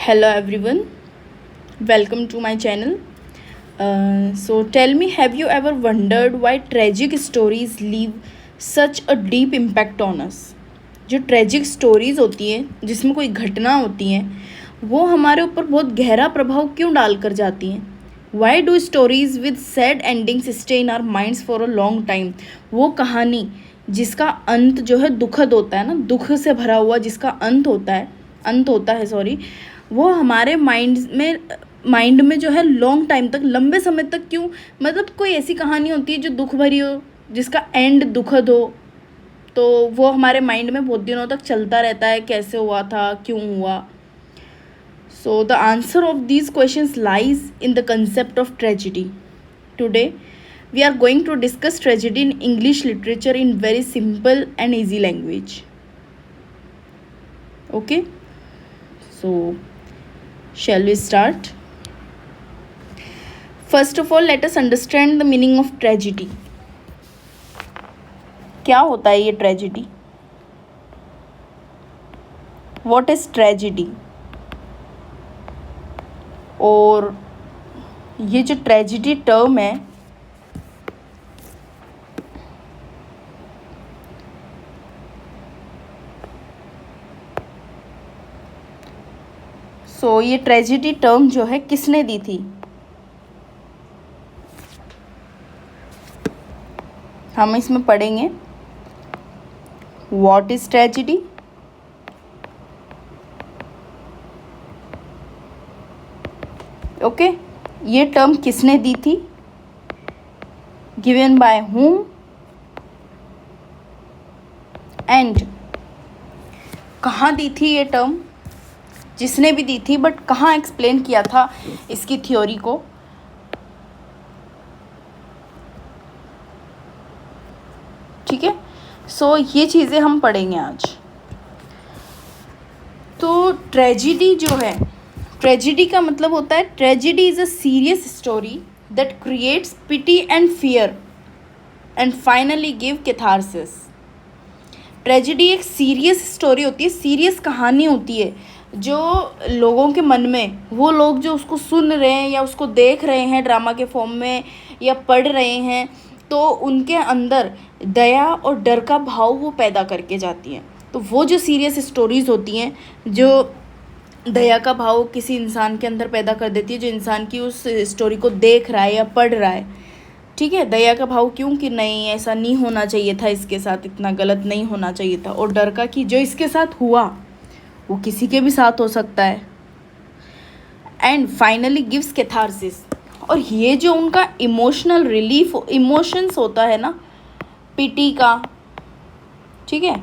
Hello everyone, welcome to my channel. So tell me, have you ever wondered why tragic stories leave such a deep impact on us? जो tragic stories होती हैं जिसमें कोई घटना होती हैं वो हमारे ऊपर बहुत गहरा प्रभाव क्यों डाल कर जाती हैं? Why do stories with sad endings stay in are minds for a long time? वो कहानी जिसका अंत जो है दुखद होता है ना, दुख से भरा हुआ जिसका अंत होता है सॉरी, वो हमारे माइंड में जो है लॉन्ग टाइम तक, लंबे समय तक क्यों? मतलब कोई ऐसी कहानी होती है जो दुख भरी हो, जिसका एंड दुखद हो, तो वो हमारे माइंड में बहुत दिनों तक चलता रहता है, कैसे हुआ था, क्यों हुआ. So the answer of these questions lies in the concept of tragedy. Today we are going to discuss tragedy in English literature in very simple and easy language. Okay, so shall we start? First of all, let us understand the meaning of tragedy. क्या होता है ये tragedy? What is tragedy? और ये जो tragedy term है ये tragedy term जो है किसने दी थी? हम इसमें पढ़ेंगे व्हाट इज ट्रेजिडी, ओके. ये टर्म किसने दी थी, गिवन बाय whom, एंड कहाँ दी थी ये टर्म, जिसने भी दी थी बट कहाँ एक्सप्लेन किया था इसकी थ्योरी को. ठीक है, सो ये चीज़ें हम पढ़ेंगे आज. तो ट्रेजिडी जो है, ट्रेजिडी का मतलब होता है, tragedy is a serious story that creates pity and fear and finally give catharsis. Tragedy एक सीरियस स्टोरी होती है, सीरियस कहानी होती है जो लोगों के मन में, वो लोग जो उसको सुन रहे हैं या उसको देख रहे हैं ड्रामा के फॉर्म में या पढ़ रहे हैं, तो उनके अंदर दया और डर का भाव वो पैदा करके जाती हैं. तो वो जो सीरियस स्टोरीज़ होती हैं जो दया का भाव किसी इंसान के अंदर पैदा कर देती है, जो इंसान की उस स्टोरी को देख रहा है या पढ़ रहा है. ठीक है, दया का भाव क्यों कि नहीं ऐसा नहीं होना चाहिए था, इसके साथ इतना गलत नहीं होना चाहिए था, और डर का कि जो इसके साथ हुआ वो किसी के भी साथ हो सकता है. And finally gives catharsis. और ये जो उनका इमोशनल रिलीफ, इमोशंस होता है ना, पिटी का, ठीक है,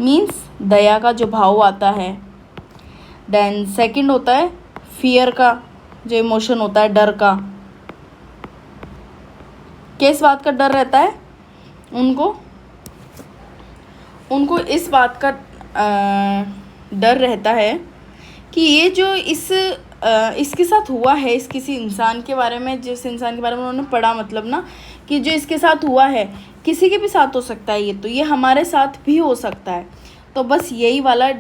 मीन्स दया का जो भाव आता है. देन सेकंड होता है फियर का जो इमोशन होता है, डर का. किस बात का डर रहता है उनको इस बात का डर रहता है कि ये जो इसके साथ हुआ है, इस किसी इंसान के बारे में, जिस इंसान के बारे में उन्होंने पढ़ा, मतलब ना कि जो इसके साथ हुआ है किसी के भी साथ हो सकता है, ये हमारे साथ भी हो सकता है. तो बस यही वाला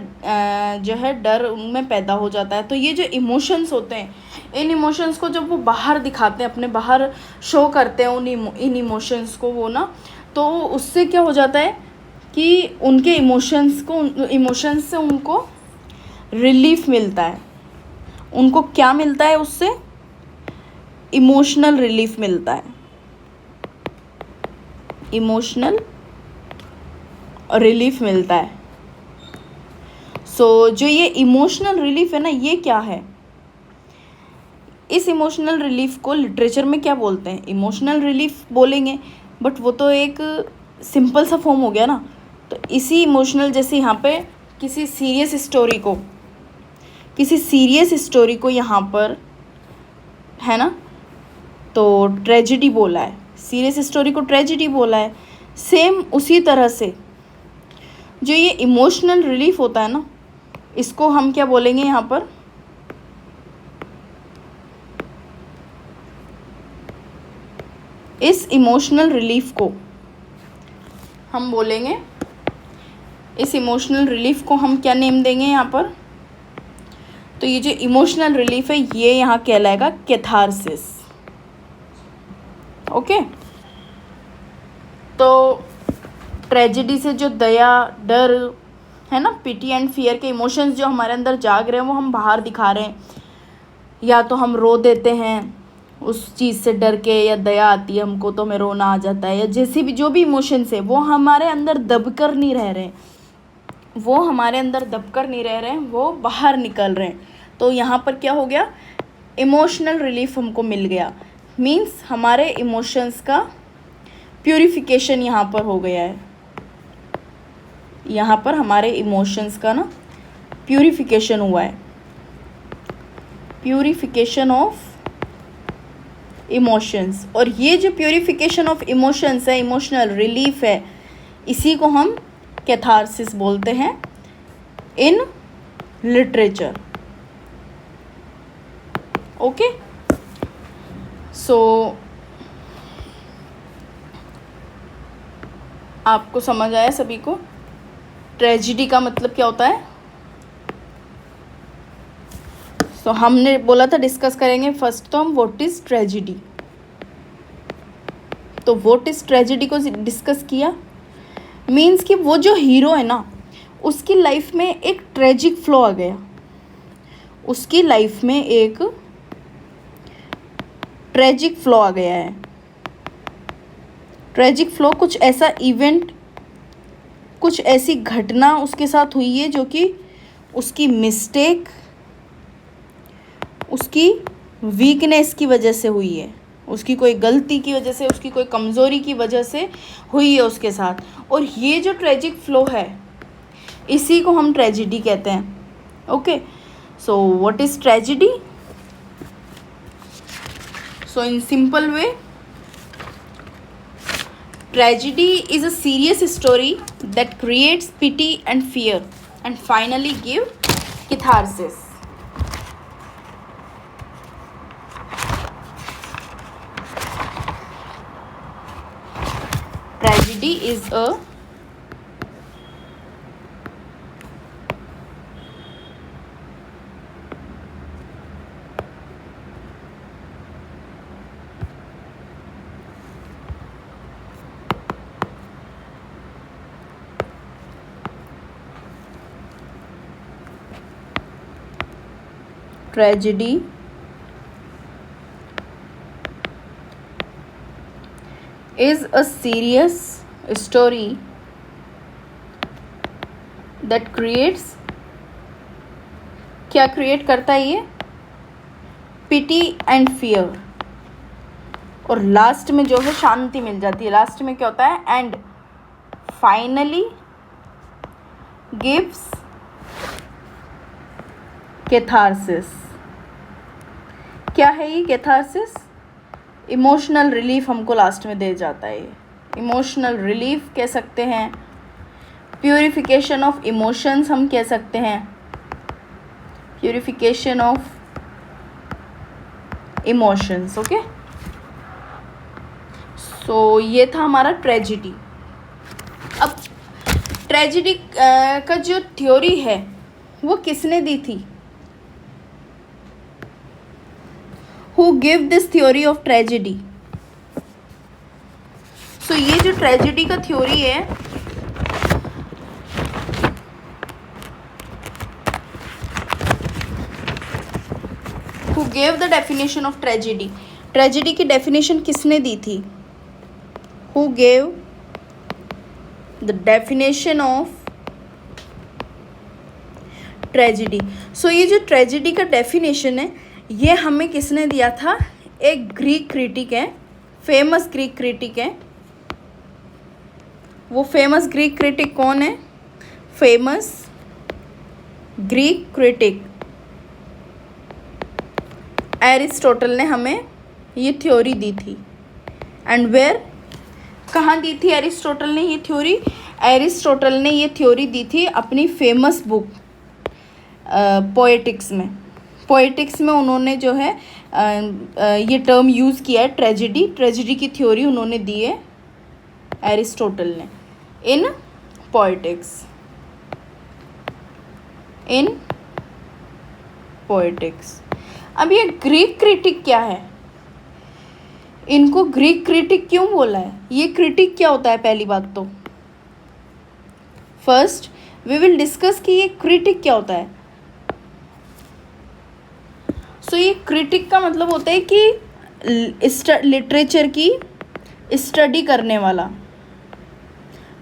जो है डर उनमें पैदा हो जाता है. तो ये जो इमोशंस होते हैं, इन इमोशंस को जब वो बाहर दिखाते हैं, अपने बाहर शो करते हैं इन इमोशंस को वो ना, तो उससे क्या हो जाता है कि उनके इमोशंस से उनको रिलीफ मिलता है. उनको क्या मिलता है उससे? इमोशनल रिलीफ मिलता है. इमोशनल रिलीफ मिलता है. सो जो ये इमोशनल रिलीफ है ना, ये क्या है? इस इमोशनल रिलीफ को लिटरेचर में क्या बोलते हैं? इमोशनल रिलीफ बोलेंगे, बट वो तो एक सिंपल सा फॉर्म हो गया ना. तो इसी इमोशनल, जैसे यहाँ पे किसी सीरियस स्टोरी को यहाँ पर है ना, तो ट्रेजिडी बोला है, सीरियस स्टोरी को ट्रेजिडी बोला है. सेम उसी तरह से जो ये इमोशनल रिलीफ होता है ना, इसको हम क्या बोलेंगे यहाँ पर? इस इमोशनल रिलीफ को हम बोलेंगे, इस इमोशनल रिलीफ को हम क्या नेम देंगे यहाँ पर? तो ये जो इमोशनल रिलीफ है ये यहाँ कहलाएगा कैथारसिस। ओके, तो ट्रेजेडी से जो दया, डर है ना, पिटी एंड फियर के इमोशंस जो हमारे अंदर जाग रहे हैं वो हम बाहर दिखा रहे हैं। या तो हम रो देते हैं उस चीज़ से डर के, या दया आती है हमको तो हमें रोना आ जाता है, या जैसे भी जो भी इमोशंस है वो हमारे अंदर दबकर नहीं रह रहे, वो हमारे अंदर दबकर नहीं रह रहे हैं, वो बाहर निकल रहे हैं। तो यहाँ पर क्या हो गया, इमोशनल रिलीफ हमको मिल गया। मीन्स हमारे इमोशंस का प्यूरिफिकेशन यहाँ पर हो गया है। यहाँ पर हमारे इमोशंस का ना प्यूरिफिकेशन हुआ है, प्यूरिफिकेशन ऑफ इमोशंस। और ये जो प्यूरिफिकेशन ऑफ इमोशंस है, इमोशनल रिलीफ है, इसी को हम कैथारसिस बोलते हैं इन लिटरेचर। ओके, सो आपको समझ आया सभी को ट्रेजिडी का मतलब क्या होता है? सो हमने बोला था डिस्कस करेंगे फर्स्ट तो हम व्हाट इज़ ट्रेजिडी। तो व्हाट इज़ ट्रेजिडी को डिस्कस किया। मीन्स कि वो जो हीरो है ना, उसकी लाइफ में एक ट्रेजिक फ्लो आ गया, उसकी लाइफ में एक ट्रेजिक फ्लो आ गया है। ट्रेजिक फ्लो कुछ ऐसा इवेंट, कुछ ऐसी घटना उसके साथ हुई है जो कि उसकी मिस्टेक, उसकी वीकनेस की वजह से हुई है, उसकी कोई गलती की वजह से, उसकी कोई कमज़ोरी की वजह से हुई है उसके साथ। और ये जो ट्रेजिक फ्लो है इसी को हम ट्रेजिडी कहते हैं। Okay, so what is tragedy? So in simple way, tragedy is a serious story that creates pity and fear and finally give catharsis. Tragedy is a tragedy is a serious story that creates, क्या create करता है ये? Pity and fear. और last में जो है शांति मिल जाती है। लास्ट में क्या होता है? And finally gives catharsis. क्या है ये कैथारसिस? इमोशनल रिलीफ हमको लास्ट में दे जाता है। इमोशनल रिलीफ कह सकते हैं, प्यूरिफिकेशन ऑफ इमोशंस हम कह सकते हैं, purification of emotions. Okay, so ये था हमारा ट्रेजिडी। अब ट्रेजिडी का जो थ्योरी है वो किसने दी थी? Who gave this theory of tragedy? So ये जो ट्रेजिडी का थ्योरी है who gave the definition of tragedy? Tragedy की डेफिनेशन किसने दी थी? Who gave the definition of tragedy? So ये जो ट्रेजिडी का डेफिनेशन है ये हमें किसने दिया था? एक ग्रीक क्रिटिक है, फेमस ग्रीक क्रिटिक है। वो फेमस ग्रीक क्रिटिक कौन है? फेमस ग्रीक क्रिटिक एरिस्टोटल ने हमें ये थ्योरी दी थी। एंड वेयर, कहाँ दी थी एरिस्टोटल ने ये थ्योरी? एरिस्टोटल ने ये थ्योरी दी थी अपनी फेमस बुक पोएटिक्स में। पोएटिक्स में उन्होंने जो है ये टर्म यूज़ किया है ट्रेजिडी। ट्रेजिडी की थ्योरी उन्होंने दी है एरिस्टोटल ने इन पोएटिक्स। इन पोएटिक्स। अब ये ग्रीक क्रिटिक क्या है, इनको ग्रीक क्रिटिक क्यों बोला है, ये क्रिटिक क्या होता है? पहली बात तो फर्स्ट वी विल डिस्कस कि ये क्रिटिक क्या होता है। सो ये क्रिटिक का मतलब होता है कि लिटरेचर की स्टडी करने वाला,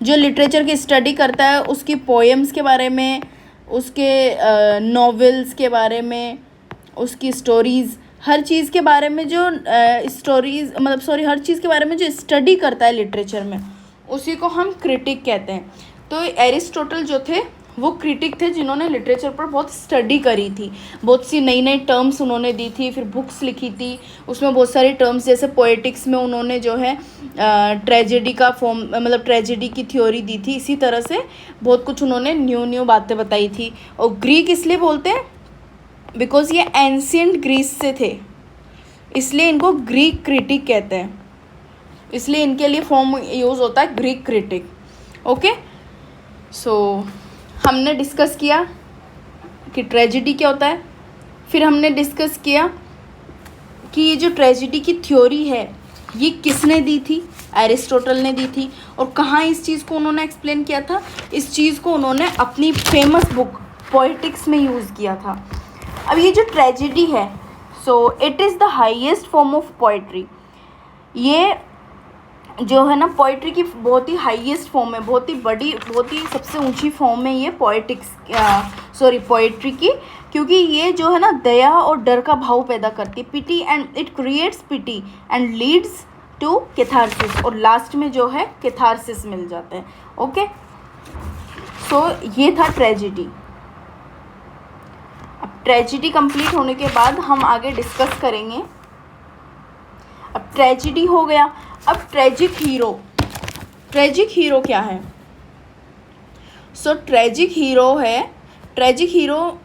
जो लिटरेचर की स्टडी करता है, उसकी पोएम्स के बारे में, उसके नॉवेल्स के बारे में, उसकी स्टोरीज़, हर चीज़ के बारे में जो हर चीज़ के बारे में जो स्टडी करता है लिटरेचर में, उसी को हम क्रिटिक कहते हैं। तो एरिस्टोटल जो थे वो क्रिटिक थे, जिन्होंने लिटरेचर पर बहुत स्टडी करी थी, बहुत सी नई नई टर्म्स उन्होंने दी थी, फिर बुक्स लिखी थी, उसमें बहुत सारी टर्म्स, जैसे पोएटिक्स में उन्होंने जो है ट्रेजेडी का फॉर्म, मतलब ट्रेजेडी की थ्योरी दी थी। इसी तरह से बहुत कुछ उन्होंने न्यू बातें बताई थी। और ग्रीक इसलिए बोलते हैं बिकॉज ये एंशियंट ग्रीस से थे, इसलिए इनको ग्रीक क्रिटिक कहते हैं, इसलिए इनके लिए फॉर्म यूज़ होता है ग्रीक क्रिटिक। ओके, सो हमने डिस्कस किया कि ट्रेजेडी क्या होता है, फिर हमने डिस्कस किया कि ये जो ट्रेजेडी की थ्योरी है ये किसने दी थी, एरिस्टोटल ने दी थी। और कहाँ इस चीज़ को उन्होंने एक्सप्लेन किया था, इस चीज़ को उन्होंने अपनी फेमस बुक पोएटिक्स में यूज़ किया था। अब ये जो ट्रेजेडी है, so it is the highest form of poetry. ये जो है ना पोइट्री की बहुत ही हाईएस्ट फॉर्म है, बहुत ही बड़ी, बहुत ही सबसे ऊंची फॉर्म है ये पोइट्री की, क्योंकि ये जो है ना दया और डर का भाव पैदा करती है, pity and it creates pity and leads to catharsis, और लास्ट में जो है कैथारसिस मिल जाता है। ओके, सो ये था ट्रेजेडी। अब ट्रेजेडी कंप्लीट होने के बाद हम आगे डिस्कस करेंगे। अब ट्रेजेडी हो गया, अब ट्रेजिक हीरो। ट्रेजिक हीरो क्या है? So tragic hero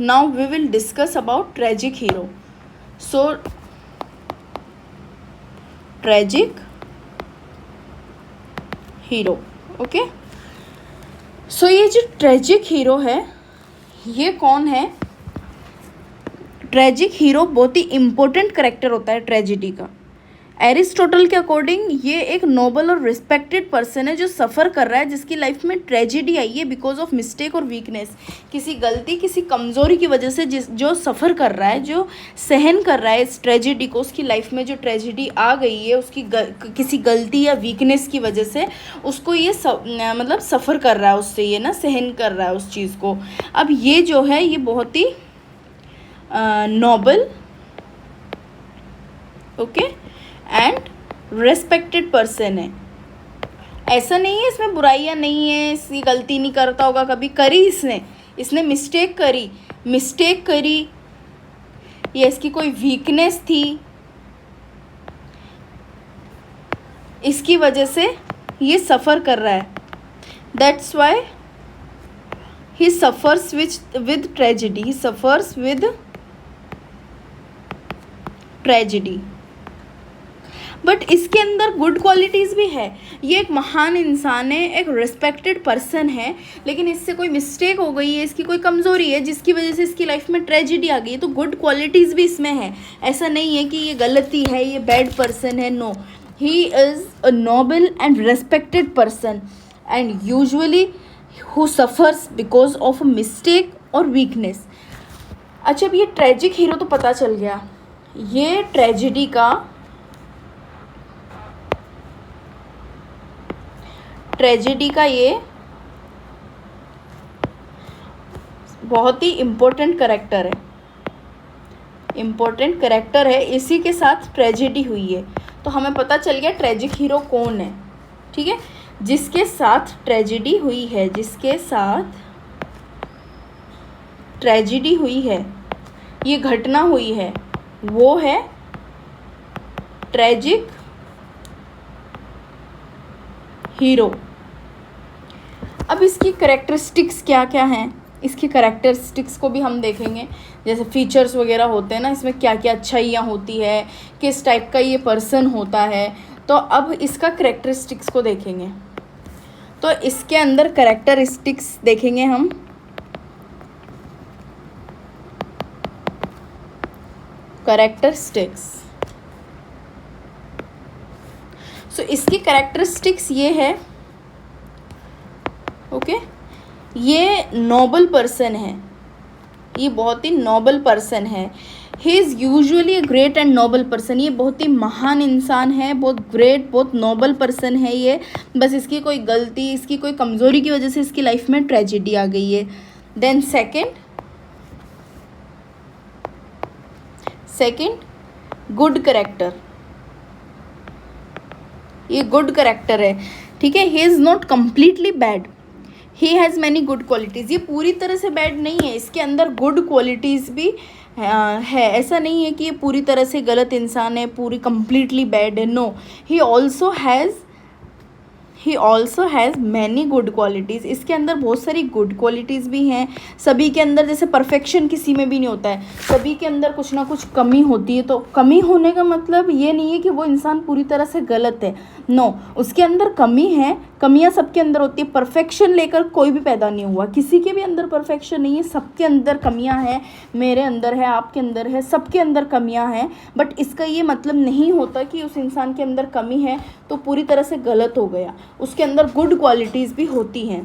now we will discuss about tragic hero. So tragic hero, okay. So ये जो ट्रेजिक हीरो है ये कौन है? ट्रेजिक हीरो बहुत ही इम्पोर्टेंट करेक्टर होता है ट्रेजिडी का। एरिस्टोटल के अकॉर्डिंग ये एक नोबल और रिस्पेक्टेड पर्सन है जो सफ़र कर रहा है, जिसकी लाइफ में ट्रेजिडी आई है बिकॉज ऑफ मिस्टेक और वीकनेस, किसी गलती, किसी कमज़ोरी की वजह से जो सफ़र कर रहा है, जो सहन कर रहा है इस ट्रेजिडी को, उसकी लाइफ में जो ट्रेजिडी आ गई है उसकी किसी गलती या वीकनेस की वजह से उसको ये मतलब सफ़र कर रहा है, उससे ये ना सहन कर रहा है उस चीज़ को। अब ये जो है ये बहुत ही noble, okay, and respected person है। ऐसा नहीं है इसमें बुराइयाँ नहीं है, इसकी गलती नहीं करता होगा, कभी करी इसने मिस्टेक करी या इसकी कोई वीकनेस थी, इसकी वजह से ये सफ़र कर रहा है। That's why he suffers with tragedy. But इसके अंदर गुड क्वालिटीज़ भी है। ये एक महान इंसान है, एक रिस्पेक्टेड पर्सन है, लेकिन इससे कोई मिस्टेक हो गई है, इसकी कोई कमज़ोरी है जिसकी वजह से इसकी लाइफ में ट्रेजिडी आ गई है, तो गुड क्वालिटीज़ भी इसमें है। ऐसा नहीं है कि ये गलती है, ये बैड पर्सन है, no, he is a noble and respected person and usually who suffers because of a mistake और वीकनेस। अच्छा, अब ये ट्रेजिक हीरो तो पता चल गया, ये ट्रेजिडी ये बहुत ही इम्पोर्टेंट करेक्टर है, इसी के साथ ट्रेजिडी हुई है, तो हमें पता चल गया ट्रेजिक हीरो कौन है। ठीक है, जिसके साथ ट्रेजिडी हुई है, ये घटना हुई है, वो है ट्रेजिक हीरो। अब इसकी कैरेक्टरिस्टिक्स क्या क्या हैं, इसकी कैरेक्टरिस्टिक्स को भी हम देखेंगे, जैसे फीचर्स वगैरह होते हैं ना, इसमें क्या क्या अच्छाइयाँ होती है, किस टाइप का ये पर्सन होता है। तो अब इसका कैरेक्टरिस्टिक्स को देखेंगे, तो इसके अंदर कैरेक्टरिस्टिक्स देखेंगे हम। कैरेक्टरिस्टिक्स। सो इसकी कैरेक्टरिस्टिक्स ये है, ओके, ये नोबल पर्सन है, ये बहुत ही नोबल पर्सन है। He is usually a great and Nobel person, ये बहुत ही महान इंसान है, बहुत ग्रेट, बहुत नोबल पर्सन है ये। बस इसकी कोई गलती, इसकी कोई कमज़ोरी की वजह से इसकी लाइफ में ट्रेजिडी आ गई है। देन सेकंड गुड करेक्टर, ये गुड करेक्टर है, ठीक है। He is not completely bad, he has many good qualities, ये पूरी तरह से बैड नहीं है, इसके अंदर गुड क्वालिटीज़ भी है। ऐसा नहीं है कि ये पूरी तरह से गलत इंसान है, पूरी कम्प्लीटली बैड है, no, he also has many good qualities, इसके अंदर बहुत सारी गुड क्वालिटीज़ भी हैं। सभी के अंदर, जैसे परफेक्शन किसी में भी नहीं होता है, सभी के अंदर कुछ ना कुछ कमी होती है। तो कमी होने का मतलब ये नहीं है कि वो इंसान पूरी तरह से गलत है, नो, उसके अंदर कमी है, कमियां सबके अंदर होती है। परफेक्शन लेकर कोई भी पैदा नहीं हुआ, किसी के भी अंदर परफेक्शन नहीं है, सबके अंदर कमियां हैं, मेरे अंदर है, आपके अंदर है, सबके अंदर कमियां हैं। बट इसका ये मतलब नहीं होता कि उस इंसान के अंदर कमी है तो पूरी तरह से गलत हो गया, उसके अंदर गुड क्वालिटीज़ भी होती हैं।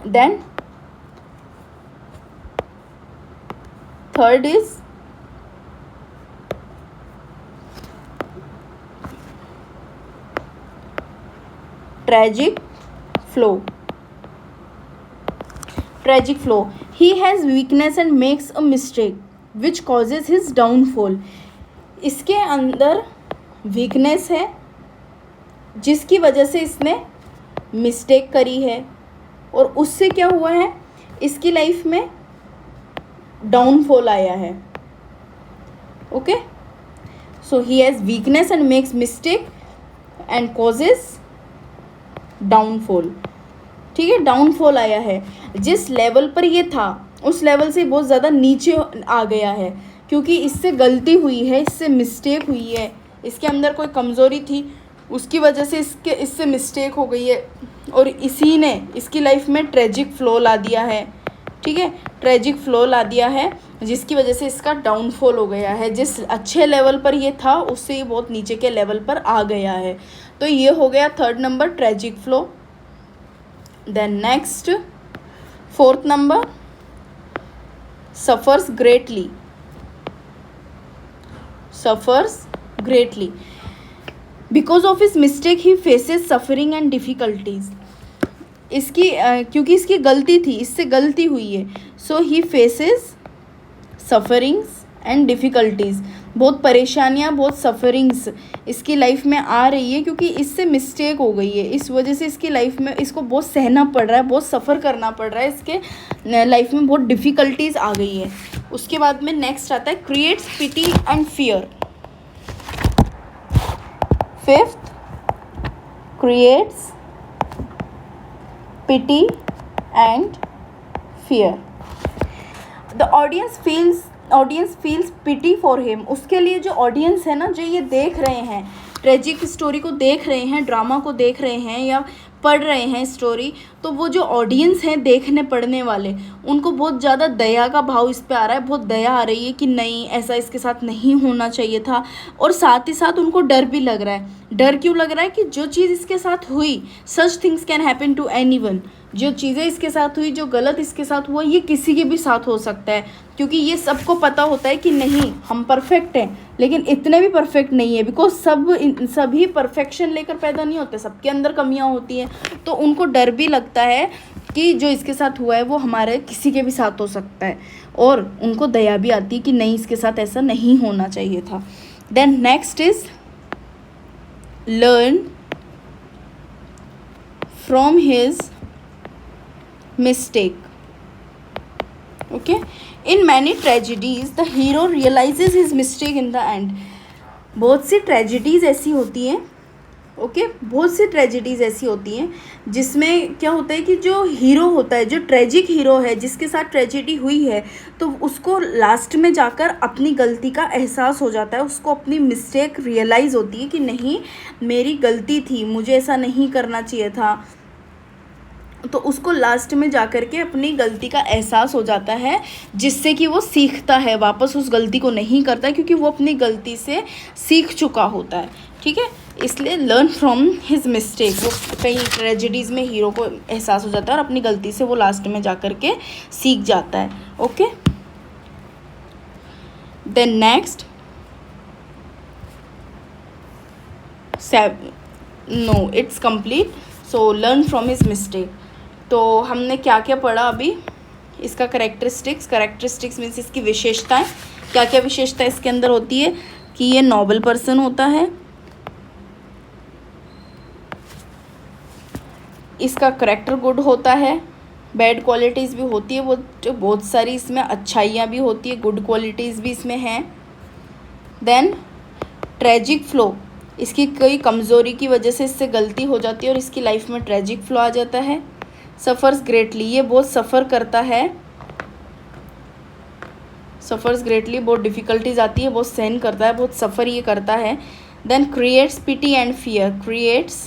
Then third is tragic flow. He has weakness and makes a mistake which causes his downfall. इसके अंदर वीकनेस है जिसकी वजह से इसने मिस्टेक करी है और उससे क्या हुआ है, इसकी लाइफ में डाउनफॉल आया है। Okay, so he has weakness and makes mistake and causes downfall, ठीक है, डाउनफॉल आया है। जिस लेवल पर ये था उस लेवल से बहुत ज़्यादा नीचे आ गया है, क्योंकि इससे गलती हुई है, इससे मिस्टेक हुई है, इसके अंदर कोई कमज़ोरी थी, उसकी वजह से इससे मिस्टेक हो गई है और इसी ने इसकी लाइफ में ट्रेजिक फ्लो ला दिया है, ठीक है, ट्रेजिक फ्लो ला दिया है, जिसकी वजह से इसका डाउनफॉल हो गया है। जिस अच्छे लेवल पर ये था उससे ये बहुत नीचे के लेवल पर आ गया है। तो ये हो गया third number, tragic flow. Then next fourth number, suffers greatly because of his mistake he faces suffering and difficulties. इसकी क्योंकि इसकी गलती थी, इससे गलती हुई है, so he faces sufferings and difficulties, बहुत परेशानियाँ, बहुत सफरिंग्स इसकी लाइफ में आ रही है क्योंकि इससे मिस्टेक हो गई है। इस वजह से इसकी लाइफ में इसको बहुत सहना पड़ रहा है, बहुत सफ़र करना पड़ रहा है, इसके लाइफ में बहुत डिफ़िकल्टीज़ आ गई है। उसके बाद में नेक्स्ट आता है creates pity and fear. Fifth, creates pity and fear. The audience feels pity for him. उसके लिए जो ऑडियंस है ना, जो ये देख रहे हैं, ट्रेजिक स्टोरी को देख रहे हैं, ड्रामा को देख रहे हैं या पढ़ रहे हैं स्टोरी, तो वो जो ऑडियंस हैं देखने पढ़ने वाले, उनको बहुत ज़्यादा दया का भाव इस पे आ रहा है, बहुत दया आ रही है कि नहीं, ऐसा इसके साथ नहीं होना चाहिए था। और साथ ही साथ उनको डर भी लग रहा है। डर क्यों लग रहा है कि जो चीज़ इसके साथ हुई, such things can happen to anyone, जो चीज़ें इसके साथ हुई, जो गलत इसके साथ हुआ, ये किसी के भी साथ हो सकता है, क्योंकि ये सबको पता होता है कि नहीं, हम परफेक्ट हैं, लेकिन इतने भी परफेक्ट नहीं है, बिकॉज सभी परफेक्शन लेकर पैदा नहीं होते, सबके अंदर कमियां होती हैं। तो उनको डर भी लगता है कि जो इसके साथ हुआ है वो हमारे किसी के भी साथ हो सकता है, और उनको दया भी आती है कि नहीं, इसके साथ ऐसा नहीं होना चाहिए था। Then next is learn from his mistake. Okay, in many tragedies the hero realizes his mistake in the end. बहुत सी ट्रेजिडीज़ ऐसी होती हैं, ओके, बहुत सी ट्रेजिडीज़ ऐसी होती हैं जिसमें क्या होता है कि जो हीरो होता है, जो ट्रेजिक हीरो है, जिसके साथ ट्रेजिडी हुई है, तो उसको लास्ट में जाकर अपनी गलती का एहसास हो जाता है, उसको अपनी मिस्टेक रियलाइज़ होती है कि नहीं, मेरी गलती थी, मुझे ऐसा नहीं करना चाहिए था। तो उसको लास्ट में जा कर के अपनी गलती का एहसास हो जाता है, जिससे कि वो सीखता है, वापस उस गलती को नहीं करता, क्योंकि वो अपनी गलती से सीख चुका होता है। ठीक है, इसलिए लर्न फ्रॉम हिज मिस्टेक, वो कई ट्रेजेडीज़ में हीरो को एहसास हो जाता है और अपनी गलती से वो लास्ट में जा कर के सीख जाता है। Okay, then next no it's complete. So learn from his mistake. तो हमने क्या क्या पढ़ा अभी, इसका करेक्टरिस्टिक्स मीन्स इसकी विशेषताएं, क्या क्या विशेषता इसके अंदर होती है कि ये नोबल पर्सन होता है, इसका करेक्टर गुड होता है, बैड क्वालिटीज़ भी होती है बहुत सारी, इसमें अच्छाइयाँ भी होती है, गुड क्वालिटीज़ भी इसमें हैं। देन ट्रेजिक फ्लो, इसकी कई कमज़ोरी की वजह से इससे गलती हो जाती है और इसकी लाइफ में ट्रेजिक फ्लो आ जाता है। सफ़र्स ग्रेटली, ये बहुत सफ़र करता है, सफ़र्स ग्रेटली, बहुत डिफ़िकल्टीज आती है, बहुत सहन करता है, बहुत सफ़र ये करता है। Then creates pity and fear, creates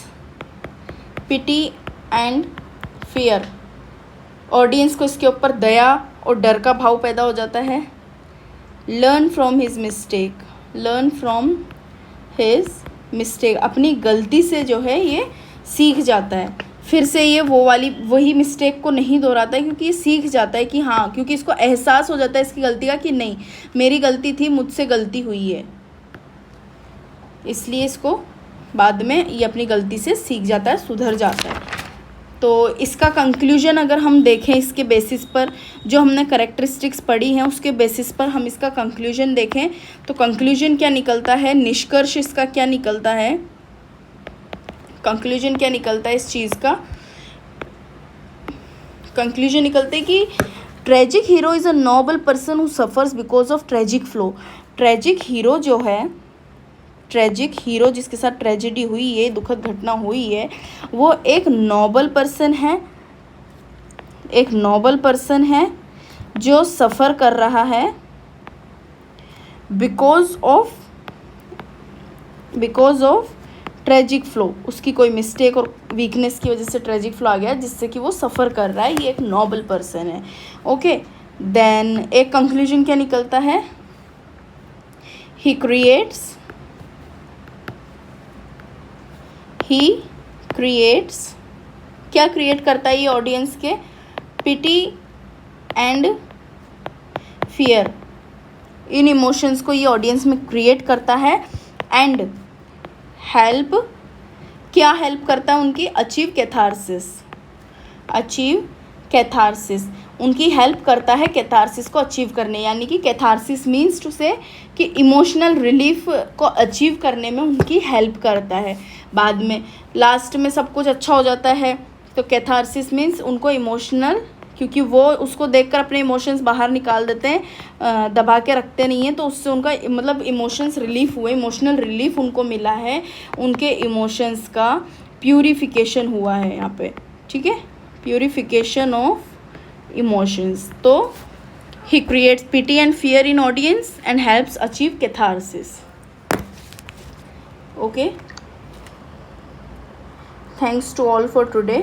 pity and fear, audience को इसके ऊपर दया और डर का भाव पैदा हो जाता है। Learn from his mistake, learn from his mistake, अपनी गलती से जो है ये सीख जाता है, फिर से ये वही मिस्टेक को नहीं दोहराता है, क्योंकि ये सीख जाता है कि हाँ, क्योंकि इसको एहसास हो जाता है इसकी गलती का कि नहीं मेरी गलती थी, मुझसे गलती हुई है, इसलिए इसको बाद में ये अपनी गलती से सीख जाता है, सुधर जाता है। तो इसका कंक्लूजन अगर हम देखें, इसके बेसिस पर जो हमने करेक्टरिस्टिक्स पढ़ी हैं उसके बेसिस पर हम इसका कंक्लूजन देखें तो कंक्लूजन क्या निकलता है, निष्कर्ष इसका क्या निकलता है, कंक्लूजन क्या निकलता है इस चीज़ का, कंक्लूजन निकलते है कि tragic hero is a Nobel person who suffers because of tragic flow. Tragic hero जो है, ट्रेजिक हीरो जिसके साथ ट्रेजेडी हुई है, दुखद घटना हुई है, वो एक नोबल पर्सन है, एक नोबल पर्सन है जो सफ़र कर रहा है बिकॉज ऑफ ट्रेजिक फ्लो, उसकी कोई मिस्टेक और वीकनेस की वजह से ट्रेजिक फ्लो आ गया जिससे कि वो सफ़र कर रहा है, ये एक नोबल पर्सन है। ओके, देन एक कंक्लूजन क्या निकलता है, ही क्रिएट्स क्या क्रिएट करता है ये ऑडियंस के, पिटी एंड फियर, इन इमोशंस को ये ऑडियंस में क्रिएट करता है। एंड क्या हेल्प करता है उनकी, अचीव कैथारसिस, उनकी हेल्प करता है कैथारसिस को अचीव करने, यानी कि कैथारसिस मीन्स टू से कि इमोशनल रिलीफ को अचीव करने में उनकी हेल्प करता है। बाद में लास्ट में सब कुछ अच्छा हो जाता है, तो कैथारसिस मीन्स उनको इमोशनल, क्योंकि वो उसको देखकर अपने इमोशंस बाहर निकाल देते हैं, दबा के रखते नहीं हैं, तो उससे उनका मतलब इमोशंस रिलीफ हुए, इमोशनल रिलीफ उनको मिला है, उनके इमोशंस का प्यूरिफिकेशन हुआ है यहाँ पे। ठीक है, प्यूरिफिकेशन ऑफ इमोशंस। तो he creates pity and fear in audience and helps achieve catharsis. Okay, thanks to all for today.